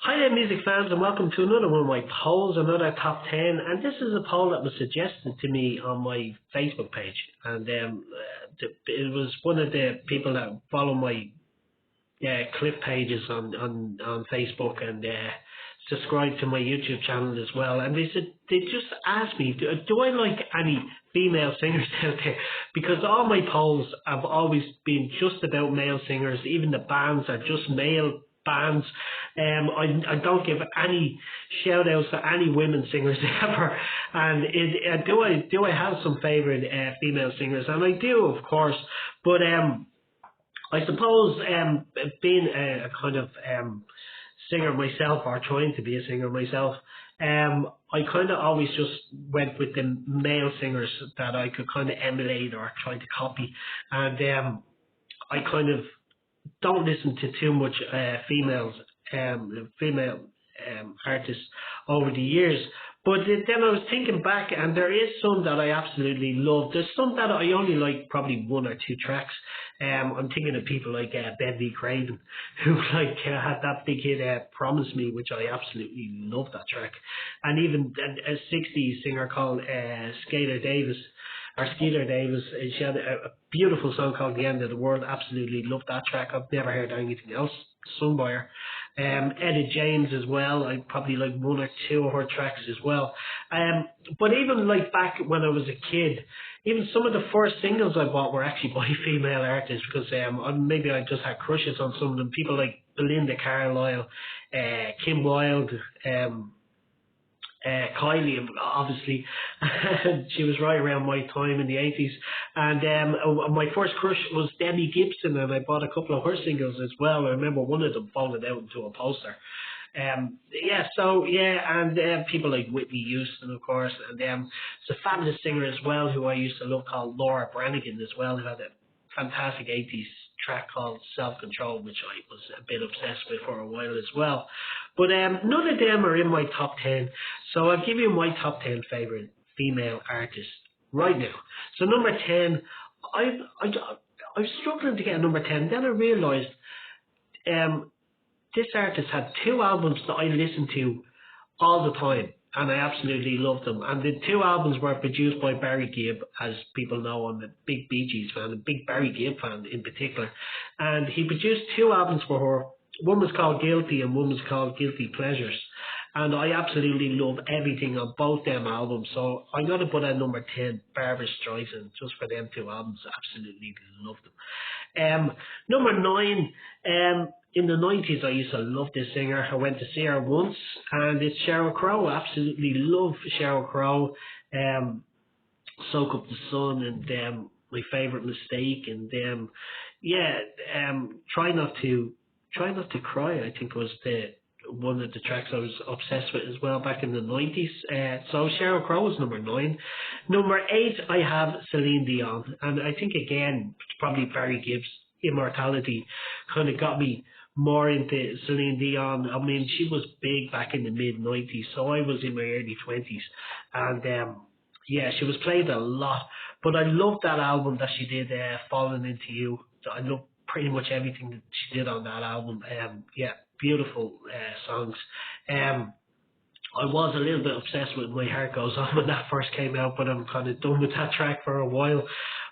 Hi there, music fans, and welcome to another one of my polls, another top 10. And this is a poll that was suggested to me on my Facebook page. And it was one of the people that follow my clip pages on Facebook and subscribe to my YouTube channel as well. And they just asked me, do I like any female singers out there? Because all my polls have always been just about male singers. Even the bands are just male bands. I don't give any shout outs to any women singers ever. And do I have some favourite female singers? And I do, of course. But I suppose being a kind of singer myself, or trying to be a singer myself, I kind of always just went with the male singers that I could kind of emulate or try to copy. And I kind of don't listen to too much female artists over the years. But then I was thinking back, and there is some that I absolutely love. There's some that I only like probably one or two tracks. I'm thinking of people like Ben V. Craven, who had that big hit "Promise Me," which I absolutely love that track. And even a '60s singer called Skeeter Davis. She had a beautiful song called "The End of the World." Absolutely love that track. I've never heard anything else sung by her. Etta James as well. I probably like one or two of her tracks as well. But even like back when I was a kid, even some of the first singles I bought were actually by female artists, because maybe I just had crushes on some of them. People like Belinda Carlisle, Kim Wilde, Kylie, obviously. She was right around my time in the 80s. And my first crush was Debbie Gibson, and I bought a couple of her singles as well. I remember one of them falling out into a poster. And people like Whitney Houston, of course. And there's a fabulous singer as well who I used to love called Laura Branigan as well, who had a fantastic 80s track called Self Control, which I was a bit obsessed with for a while as well. But none of them are in my top 10. So I'll give you my top 10 favourite female artists right now. So number 10, I was struggling to get a number 10. Then I realised this artist had two albums that I listened to all the time, and I absolutely loved them. And the two albums were produced by Barry Gibb. As people know, I'm a big Bee Gees fan, a big Barry Gibb fan in particular. And he produced two albums for her. One was called Guilty and one was called Guilty Pleasures. And I absolutely love everything on both them albums. So I'm going to put at number 10, Barbra Streisand, just for them two albums. Absolutely love them. Number 9, in the 90s, I used to love this singer. I went to see her once, and it's Sheryl Crow. I absolutely love Sheryl Crow. Soak Up the Sun, and My Favorite Mistake, and Try Not to Cry, I think was one of the tracks I was obsessed with as well back in the 90s. So Sheryl Crow is number 9. Number 8, I have Celine Dion. And I think, again, probably Barry Gibb's immortality kind of got me more into Celine Dion. I mean, she was big back in the mid-90s, so I was in my early 20s. And, she was played a lot. But I loved that album that she did, Falling Into You. I love pretty much everything that she did on that album. Beautiful songs. I was a little bit obsessed with My Heart Goes On when that first came out, but I'm kind of done with that track for a while.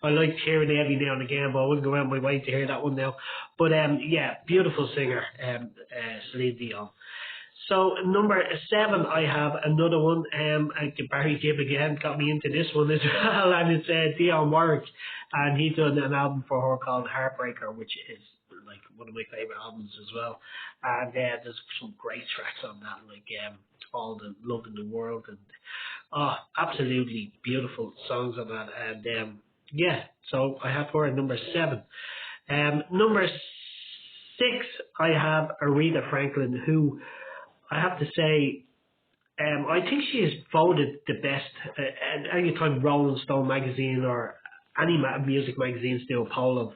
I liked hearing it every now and again, but I wouldn't go out of my way to hear that one now. But beautiful singer, Celine Dion. So number 7, I have another one. Barry Gibb again got me into this one as well, and it's Dionne Warwick, and he done an album for her called Heartbreaker, which is like one of my favorite albums as well. And there's some great tracks on that, like All the Love in the World, and absolutely beautiful songs on that. And so I have her at number 7. Number 6, I have Aretha Franklin, who I have to say, I think she is voted the best. Any time Rolling Stone magazine or any music magazines do a poll of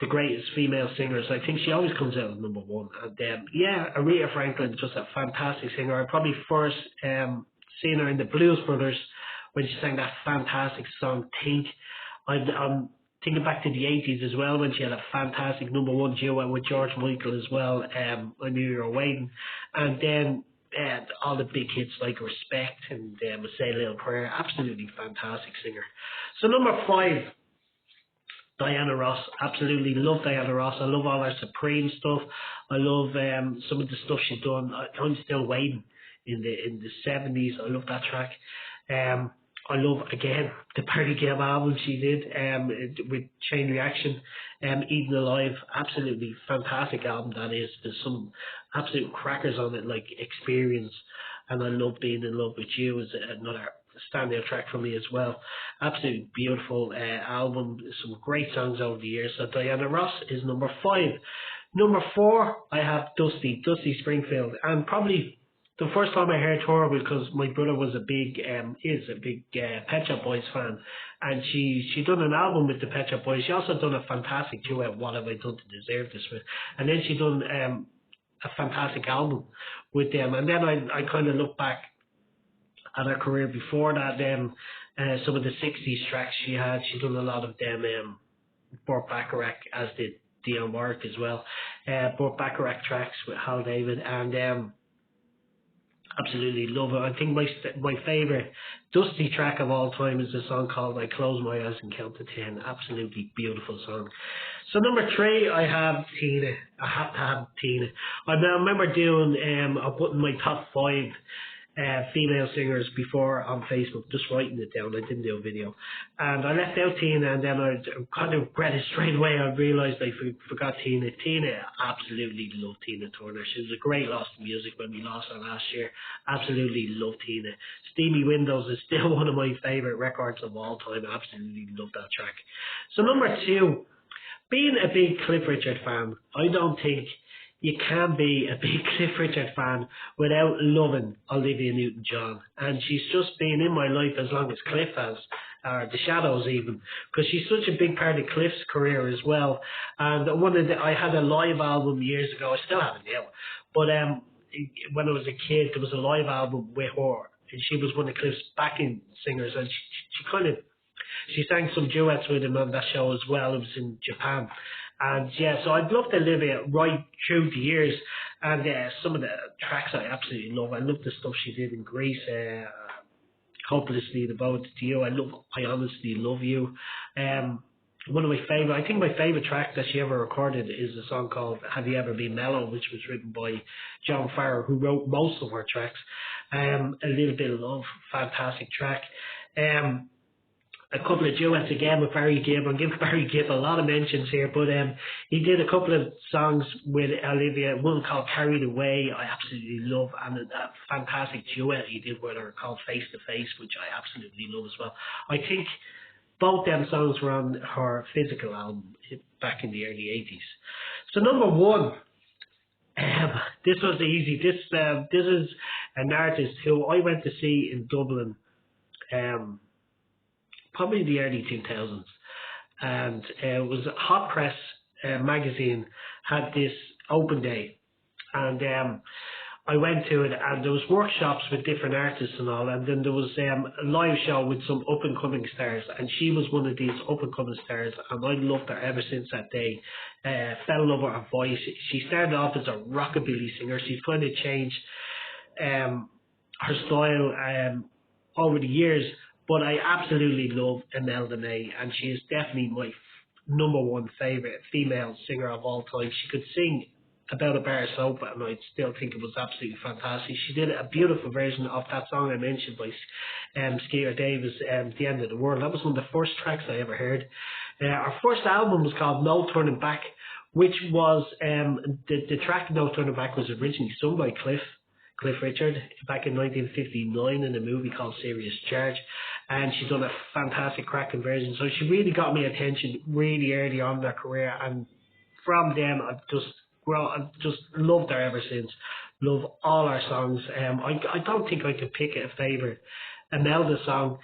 the greatest female singers, I think she always comes out as number 1. And Aretha Franklin is just a fantastic singer. I probably first seen her in the Blues Brothers when she sang that fantastic song Think. I'm thinking back to the 80s as well, when she had a fantastic #1 duet with George Michael as well, I Knew You Were Waiting. And then all the big hits like Respect and Say a Little Prayer. Absolutely fantastic singer. So number 5, Diana Ross. Absolutely love Diana Ross. I love all her Supreme stuff. I love some of the stuff she's done. I'm Still Waiting in the 70s. I love that track. I love, again, the Party Game album she did with Chain Reaction, Eaten Alive. Absolutely fantastic album that is. There's some absolute crackers on it, like Experience, and I Love Being in Love with You is another standout track for me as well. Absolutely beautiful album. Some great songs over the years. So Diana Ross is number 5. Number 4, I have Dusty Springfield, and probably the first time I heard her, because my brother was a big Pet Shop Boys fan, and she done an album with the Pet Shop Boys. She also done a fantastic duet, What Have I Done to Deserve This, with, and then she done a fantastic album with them. And then I kind of look back at her career before that. Some of the 60s tracks she had, she done a lot of them. Burt Bacharach, as did Dionne Warwick as well. Burt Bacharach tracks with Hal David, and absolutely love it. I think my favourite Dusty track of all time is a song called I Close My Eyes and Count to 10. Absolutely beautiful song. So number 3, I have Tina. I have to have Tina. I remember doing putting my top 5 female singers before on Facebook, just writing it down. I didn't do a video, and I left out Tina, and then I kind of regretted straight away. I realised I forgot Tina. Absolutely love Tina Turner. She was a great loss to music when we lost her last year. Absolutely love Tina. Steamy Windows is still one of my favourite records of all time. Absolutely love that track. So number 2, being a big Cliff Richard fan, I don't think you can be a big Cliff Richard fan without loving Olivia Newton-John. And she's just been in my life as long as Cliff has, or The Shadows even, because she's such a big part of Cliff's career as well. And I had a live album years ago. I still have it now. But when I was a kid, there was a live album with her, and she was one of Cliff's backing singers, and she sang some duets with him on that show as well. It was in Japan. And yeah, so I've loved Olivia right through the years, and some of the tracks I absolutely love. I love the stuff she did in Greece, Hopelessly Devoted to You. I Honestly Love You. One of my favorite track that she ever recorded is a song called Have You Ever Been Mellow, which was written by John Farrar, who wrote most of her tracks. A Little Bit of Love, fantastic track. A couple of duets again with Barry Gibb. I'm giving Barry Gibb a lot of mentions here, but he did a couple of songs with Olivia, one called Carried Away, I absolutely love, and a fantastic duet he did with her called Face to Face, which I absolutely love as well. I think both them songs were on her Physical album back in the early 80s. So number 1, this was easy. This is an artist who I went to see in Dublin, probably the early 2000s, and it was Hot Press magazine had this open day, and I went to it, and there was workshops with different artists and all, and then there was a live show with some up and coming stars, and she was one of these up and coming stars, and I loved her ever since that day. Fell in love with her voice. She started off as a rockabilly singer. She's kind of changed her style over the years. But I absolutely love Imelda May, and she is definitely my number 1 favourite female singer of all time. She could sing about a bar of soap, and I still think it was absolutely fantastic. She did a beautiful version of that song I mentioned by Skeeter Davis, The End of the World. That was one of the first tracks I ever heard. Our first album was called No Turning Back, which was, the track No Turning Back was originally sung by Cliff Richard back in 1959 in a movie called Serious Charge, and she's done a fantastic cracking version. So she really got my attention really early on in her career, and from then I've just loved her ever since. Love all her songs. I don't think I could pick a favourite Imelda song.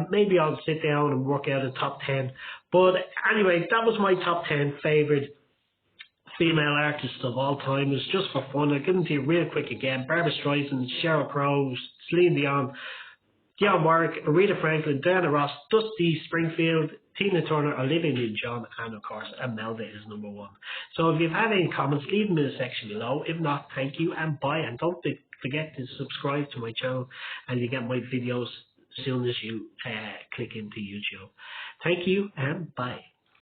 Maybe I'll sit down and work out a top 10. But anyway, that was my top 10 favourite female artists of all time. It's just for fun. I'll give them to you real quick again. Barbra Streisand, Sheryl Crow, Celine Dion, Dionne Warwick, Aretha Franklin, Diana Ross, Dusty Springfield, Tina Turner, Olivia Newton-John, and of course Imelda is number 1. So if you've had any comments, leave them in the section below. If not, thank you and bye. And don't forget to subscribe to my channel, and you get my videos as soon as you click into YouTube. Thank you and bye.